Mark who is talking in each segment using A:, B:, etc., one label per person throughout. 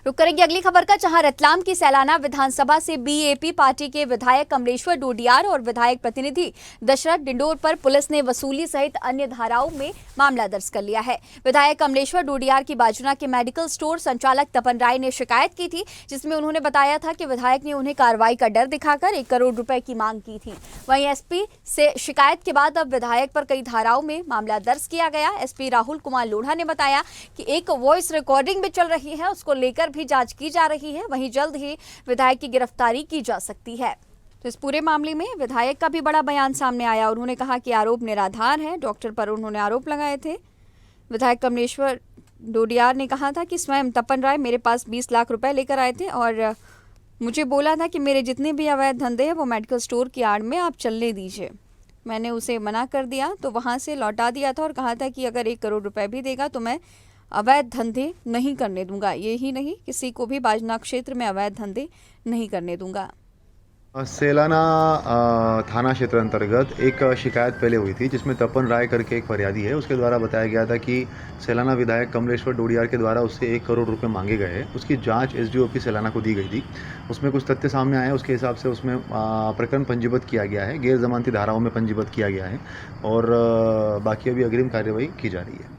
A: रुक करेंगे अगली खबर का, जहां रतलाम की सैलाना विधानसभा से बीएपी पार्टी के विधायक कमलेश्वर डोडियार और विधायक प्रतिनिधि दशरथ डिंडोर पर पुलिस ने वसूली सहित अन्य धाराओं में मामला दर्ज कर लिया है। विधायक कमलेश्वर डोडियार की बाजुना के मेडिकल स्टोर संचालक तपन राय ने शिकायत की थी, जिसमें उन्होंने बताया था कि विधायक ने उन्हें कार्रवाई का डर दिखाकर 1 करोड़ रुपए की मांग की थी। वहीं एसपी से शिकायत के बाद अब विधायक पर कई धाराओं में मामला दर्ज किया गया। एसपी राहुल कुमार लोढ़ा ने बताया कि एक वॉइस रिकॉर्डिंग भी चल रही है, उसको लेकर भी जांच की जा रही है। वहीं जल्द ही विधायक की गिरफ्तारी की जा सकती है। तो इस पूरे मामले में विधायक का भी बड़ा बयान सामने आया। उन्होंने कहा कि आरोप निराधार है। डॉक्टर पर उन्होंने आरोप लगाए थे। विधायक कमलेश्वर डोडियार ने कहा था कि स्वयं तपन राय मेरे पास 20 लाख रुपए लेकर आए थे और मुझे बोला था कि मेरे जितने भी अवैध धंधे हैं वो मेडिकल स्टोर की आड़ में आप चलने दीजिए। मैंने उसे मना कर दिया तो वहाँ से लौटा दिया था और कहा था कि अगर 1 करोड़ रुपए भी देगा तो मैं अवैध धंधे नहीं करने दूंगा। ये ही नहीं, किसी को भी बाजना क्षेत्र में अवैध धंधे नहीं करने दूंगा।
B: सेलाना थाना क्षेत्र अंतर्गत एक शिकायत पहले हुई थी, जिसमें तपन राय करके एक फरियादी है, उसके द्वारा बताया गया था कि सेलाना विधायक कमलेश्वर डोडियार के द्वारा उससे 1 करोड़ रुपए मांगे गए हैं। उसकी जांच एसडीओपी सेलाना को दी गई थी। उसमें कुछ तथ्य सामने आए, उसके हिसाब से उसमें प्रकरण पंजीबद्ध किया गया है, गैर जमानती धाराओं में पंजीबद्ध किया गया है और बाकी अभी अग्रिम कार्यवाही की जा रही है।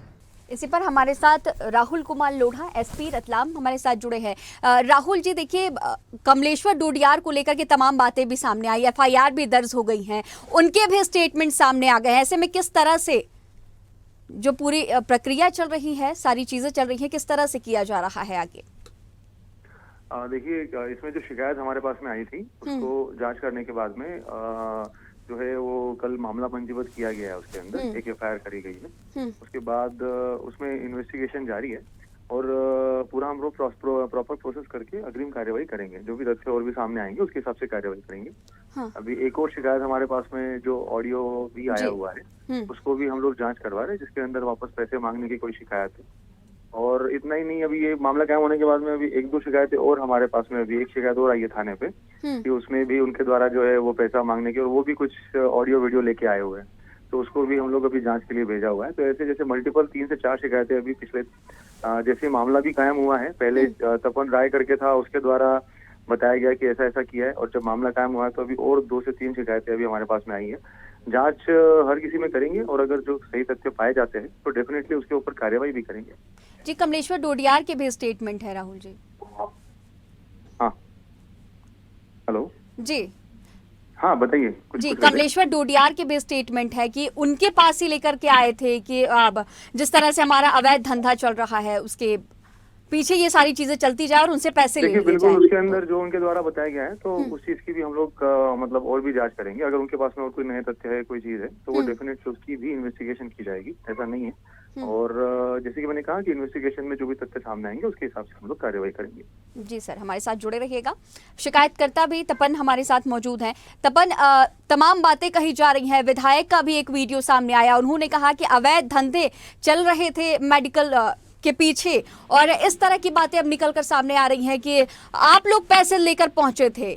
A: इसी पर हमारे साथ राहुल कुमार लोढ़ा एसपी रतलाम हमारे साथ जुड़े हैं। राहुल जी, देखिए, कमलेश्वर डोडियार को लेकर के तमाम बातें भी सामने आई, एफआईआर भी दर्ज हो गई हैं, उनके भी स्टेटमेंट सामने आ गए हैं। ऐसे में किस तरह से जो पूरी प्रक्रिया चल रही है, सारी चीजें चल रही हैं, किस तरह से किया जा रहा है आगे?
C: देखिए, इसमें जो शिकायत हमारे पास में आई थी उसको जांच करने के बाद में जो है वो कल मामला पंजीबद्ध किया गया है। उसके अंदर एक एफआईआर करी गई है। उसके बाद उसमें इन्वेस्टिगेशन जारी है और पूरा हम लोग प्रॉपर प्रोसेस करके अग्रिम कार्यवाही करेंगे। जो भी तथ्य और भी सामने आएंगे उसके हिसाब से कार्यवाही करेंगे। हाँ। अभी एक और शिकायत हमारे पास में जो ऑडियो भी आया हुआ है उसको भी हम लोग जांच करवा रहे हैं, जिसके अंदर वापस पैसे मांगने की कोई शिकायत है। और इतना ही नहीं, अभी ये मामला कायम होने के बाद में अभी 1-2 शिकायतें और हमारे पास में, अभी एक शिकायत और आई है थाने पे कि उसमें भी उनके द्वारा जो है वो पैसा मांगने की, और वो भी कुछ ऑडियो वीडियो लेके आए हुए हैं, तो उसको भी हम लोग अभी जांच के लिए भेजा हुआ है। तो ऐसे जैसे मल्टीपल 3 से 4 शिकायतें अभी पिछले जैसे मामला भी कायम हुआ है, पहले तपन राय करके था, उसके द्वारा बताया गया कि ऐसा ऐसा किया है, और जब मामला कायम हुआ है तो अभी और 2 से 3 शिकायतें अभी हमारे पास में आई है। जांच हर किसी में करेंगे और अगर जो सही तथ्य पाए जाते हैं तो डेफिनेटली उसके ऊपर कार्यवाही भी करेंगे।
A: जी, कमलेश्वर डोडियार के भी स्टेटमेंट है राहुल जी।
C: हाँ, हेलो
A: जी,
C: हाँ बताइए।
A: जी, कमलेश्वर डोडियार के भी स्टेटमेंट है कि उनके पास ही लेकर के आए थे कि अब जिस तरह से हमारा अवैध धंधा चल रहा है उसके पीछे ये सारी चीजें चलती जाए और उनसे पैसे ले लिए जाए।
C: बिल्कुल, उसके अंदर जो उनके द्वारा बताया गया है तो उस चीज की भी हम लोग मतलब और भी जांच करेंगे। अगर उनके पास में और कोई नए तथ्य है, कोई चीज है, तो वो डेफिनेटली उसकी भी इन्वेस्टिगेशन की जाएगी, ऐसा नहीं है। और जैसे कि मैंने कहा कि इन्वेस्टिगेशन में जो भी तथ्य सामने आएंगे उसके हिसाब से हम लोग कार्यवाही करेंगे।
A: जी सर, हमारे साथ जुड़े रहिएगा। शिकायतकर्ता भी तपन हमारे साथ मौजूद हैं। तपन, तमाम बातें कही जा रही हैं। विधायक का भी एक वीडियो सामने आया, उन्होंने कहा कि अवैध धंधे चल रहे थे मेडिकल के पीछे, और इस तरह की बातें अब निकलकर सामने आ रही हैं कि आप लोग पैसे लेकर पहुंचे थे।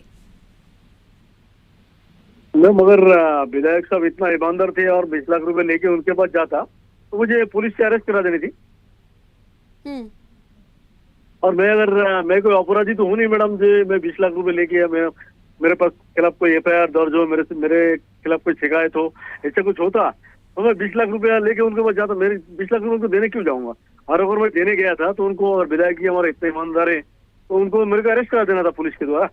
D: मगर विधायक साहब इतना ईमानदार थे और 20 लाख रुपए लेके उनके पास जाता तो मुझे पुलिस से अरेस्ट करा देनी थी। और मैं कोई अपराधी तो हूँ नहीं मैडम, जो मैं 20 लाख रुपए लेके मेरे पास खिलाफ कोई एफआईआर दर्ज हो, मेरे खिलाफ कोई शिकायत हो, ऐसा कुछ होता तो मैं 20 लाख रुपया लेके उनके पास जाता। मेरे 20 लाख रुपए उनको देने क्यों जाऊंगा? और अगर मैं देने गया था तो उनको, और विधायक जी हमारे इतने ईमानदार है तो उनको मेरे को अरेस्ट करा देना था पुलिस के द्वारा।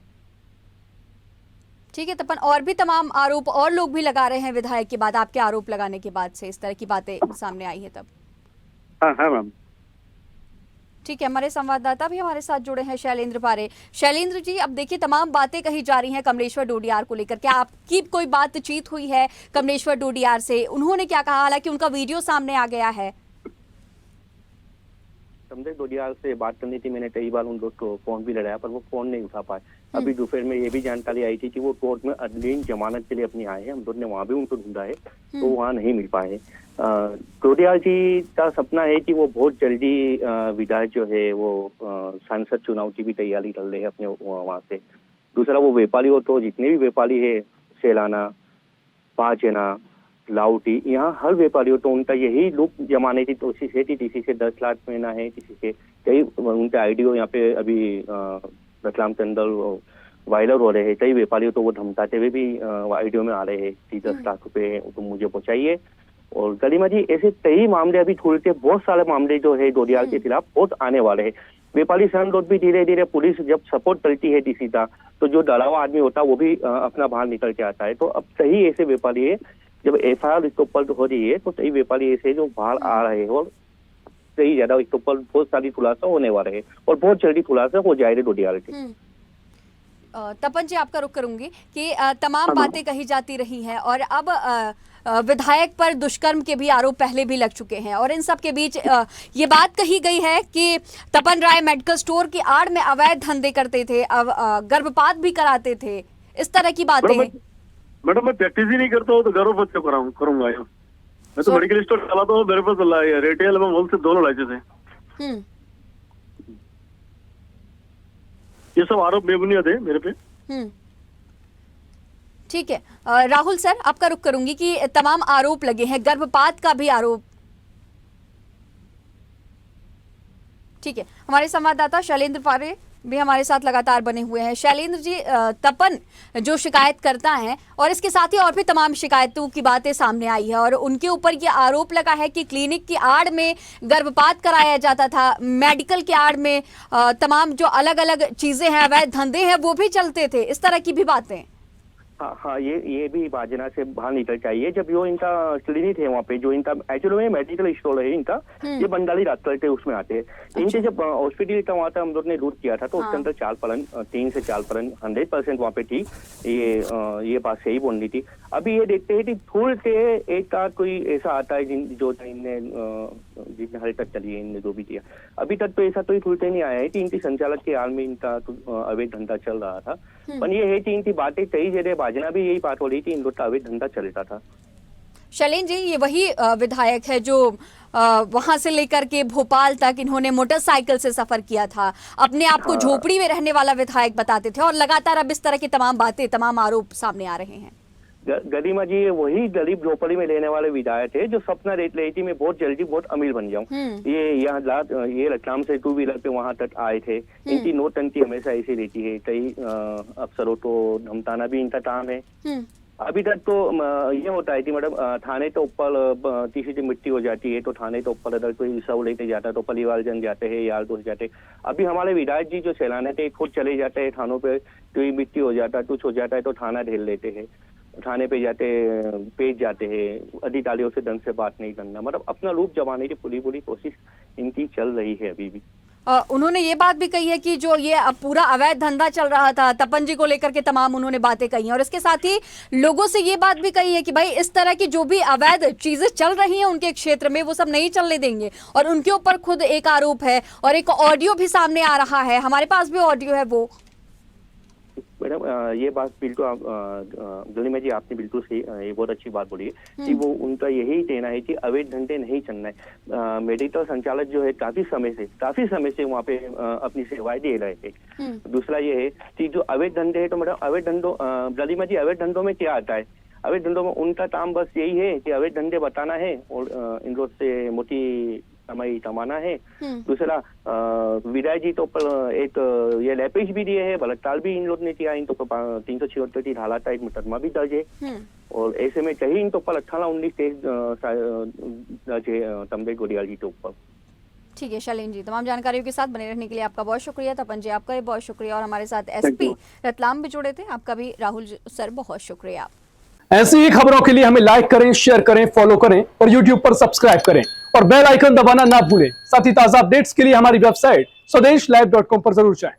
A: ठीक है तपन, और भी तमाम आरोप और लोग भी लगा रहे हैं विधायक के बाद, आपके आरोप लगाने के बाद से इस तरह की बातें सामने आई है तब।
D: हाँ मैम,
A: ठीक है, हमारे संवाददाता भी हमारे साथ जुड़े हैं, शैलेंद्र पारे। शैलेंद्र जी, अब देखिए तमाम बातें कही जा रही हैं कमलेश्वर डोडियार को लेकर, क्या आपकी कोई बातचीत हुई है कमलेश्वर डोडियार से? उन्होंने क्या कहा? हालांकि उनका वीडियो सामने आ गया है।
E: कमलेश डोडियार से बात करनी थी, मैंने कई बार उन लोग को फोन भी लगाया पर वो फोन नहीं उठा पाए। अभी दोपहर में ये भी जानकारी आई थी कि वो कोर्ट में अग्रिम जमानत के लिए अपनी आए हैं। हम लोग ने वहाँ भी उनको ढूंढा है तो वहाँ नहीं मिल पाए। डोडियार जी का सपना है कि वो बहुत जल्दी विधायक जो है वो सांसद चुनाव की भी तैयारी कर रहे हैं अपने वहाँ से। दूसरा, वो व्यापारी हो तो जितने भी व्यापारी है, सेलाना, पाचेना, लाउटी, यहाँ हर व्यापारी हो तो उनका यही लुक जमाने की कोशिश है कि किसी से 10 लाख लेना है, किसी से कई उनके आईडियो यहाँ पे अभी रतलाम के अंदर वायरल हो रहे हैं। कई व्यापारियों तो वो धमकाते हुए भी आईडियो में आ रहे हैं कि 10 लाख रुपए तो मुझे पहुंचाइए। और गरिमा जी ऐसे कई मामले अभी थोड़े से बहुत सारे मामले जो है डोडियाल के खिलाफ बहुत आने वाले हैं। व्यापारी संघ लोग भी धीरे धीरे पुलिस जब सपोर्ट करती है डीसी का तो जो डरा हुआ आदमी होता है वो भी अपना बाहर निकल के आता है। तो अब सही ऐसे व्यापारी है जब FIR इसके ऊपर हो रही है तो सही व्यापारी ऐसे जो बाहर आ रहे हैं और सही ज्यादा इसके ऊपर बहुत सारी खुलासा होने वाले हैं और बहुत जल्दी खुलासा हो जाएगा डोडियाल के।
A: तपन जी आपका रुख करूंगी कि तमाम बातें कही जाती रही हैं और अब विधायक पर दुष्कर्म के भी आरोप पहले भी लग चुके हैं और इन सब के बीच ये बात कही गई है कि तपन राय मेडिकल स्टोर की आड़ में अवैध धंधे करते थे, गर्भपात भी कराते थे, इस तरह की बातें।
D: मैडम मैं प्रैक्टिस ही नहीं करता हूँ तो गर्भपात क्यों करूंगा? मैं तो मेडिकल स्टोर चलाता हूँ, मेरे पास रिटेल एवं होलसेल दोनों लाइसेंस है। ये सब आरोप बेबुनियाद है मेरे पे।
A: ठीक है राहुल सर आपका रुख करूंगी कि तमाम आरोप लगे हैं, गर्भपात का भी आरोप। ठीक है, हमारे संवाददाता शैलेंद्र पारे भी हमारे साथ लगातार बने हुए हैं। शैलेंद्र जी, तपन जो शिकायत करता है और इसके साथ ही और भी तमाम शिकायतों की बातें सामने आई है और उनके ऊपर ये आरोप लगा है कि क्लिनिक की आड़ में गर्भपात कराया जाता था, मेडिकल की आड़ में तमाम जो अलग अलग चीजें हैं, अवैध धंधे हैं वो भी चलते थे, इस तरह की भी बातें।
E: हाँ, ये भी बाजना से बाहर निकल चाहिए। जब जो इनका क्लिनिक है वहाँ पे जो इनका एक्चुअली में मेडिकल स्टोर है इनका, ये बंडाली रास्ते थे उसमें आते हैं। इनसे जब हॉस्पिटल का वहाँ हम लोग ने रूट किया था तो उसके अंदर चाल फलन 3 से 4 फलन 100% वहाँ पे थी। ये बात सही बोलनी थी। अभी ये देखते हैं कि थोड़े से एक का कोई ऐसा आता है जिसने हरकत चली है, इनने जो भी किया। अभी तक तो ऐसा कोई खुलते नहीं आया है कि इनकी संचालक के आड़ में इनका अवैध धंधा चल रहा था। पर ये है कि इनकी बातें कई जगह बाजना भी यही बात हो रही थी, इन लोग का अवैध धंधा चलता था।
A: शैलेंद्र जी, ये वही विधायक है जो वहां से लेकर के भोपाल तक इन्होंने मोटरसाइकिल से सफर किया था, अपने आप को झोपड़ी में रहने वाला विधायक बताते थे और लगातार अब इस तरह की तमाम बातें, तमाम आरोप सामने आ रहे हैं।
E: गरिमा जी, वही गरीब झोपड़ी में रहने वाले विधायक थे जो सपना रेत रही थी मैं बहुत जल्दी बहुत अमीर बन जाऊं। ये रतलाम से 2 व्हीलर पे वहां तक आए थे। इनकी नोटंकी हमेशा ऐसी रहती है, कई अफसरों को धमकाना भी इनका काम है। अभी तक तो ये होता है कि मैडम थाने तो ऊपर तीसरी मिट्टी हो जाती है तो थाने तो ऊपर अगर कोई शव लेके जाता है तो परिवार जन जाते हैं, यार दोस्त जाते हैं। अभी हमारे विधायक जी जो सैलाने थे खुद चले जाते हैं थानों पे, कोई मिट्टी हो जाता है, कुछ हो जाता है तो थाना ढेल लेते हैं, थाने पे जाते पेज जाते हैं, अधिकारियों से ढंग से बात नहीं करना, मतलब अपना रूप जमाने की पूरी कोशिश इनकी चल रही है अभी भी।
A: उन्होंने ये बात भी कही है कि जो ये पूरा अवैध धंधा चल रहा था तपन जी को लेकर के तमाम उन्होंने बातें कही हैं और इसके साथ ही लोगों से ये बात भी कही है कि भाई इस तरह की जो भी अवैध चीजें चल रही हैं उनके क्षेत्र में वो सब नहीं चलने देंगे। और उनके ऊपर खुद एक आरोप है और एक ऑडियो भी सामने आ रहा है, हमारे पास भी ऑडियो है। वो
E: मैडम ये बात बिल्कुल गरिमा जी आपने बिल्कुल सही, ये बहुत अच्छी बात बोली है कि वो उनका यही कहना है कि अवैध धंधे नहीं चलना है। मेडिकल संचालक जो है काफी समय से वहाँ पे अपनी सेवाएं दे रहे थे। दूसरा ये है कि जो अवैध धंधे है तो मैडम अवैध धंधों, गरिमा जी अवैध धंधों में क्या आता है? अवैध धंधों में उनका काम बस यही है कि अवैध धंधे बताना है और इन लोग से मोटी कमाई कमाना है। दूसरा विधायक जी तो एक ये लैपेज भी दिए है, बलात्कार भी इन लोग ने किया, इन तो 376 की धारा का एक मुकदमा भी दर्ज है और ऐसे में कहीं इन तो 18-19 केस दर्ज है तमदेव डोडियाल जी के ऊपर।
A: ठीक है शैलेंद्र जी, तमाम जानकारियों के साथ बने रहने के लिए आपका बहुत शुक्रिया। तपन जी आपका भी बहुत शुक्रिया और हमारे साथ SP रतलाम भी जुड़े थे, आपका भी राहुल सर बहुत शुक्रिया।
F: ऐसी ही खबरों के लिए हमें लाइक करें, शेयर करें, फॉलो करें और YouTube पर सब्सक्राइब करें और बेल आइकन दबाना ना भूलें। साथ ही ताजा अपडेट्स के लिए हमारी वेबसाइट swadeshlive.com पर जरूर जाएं।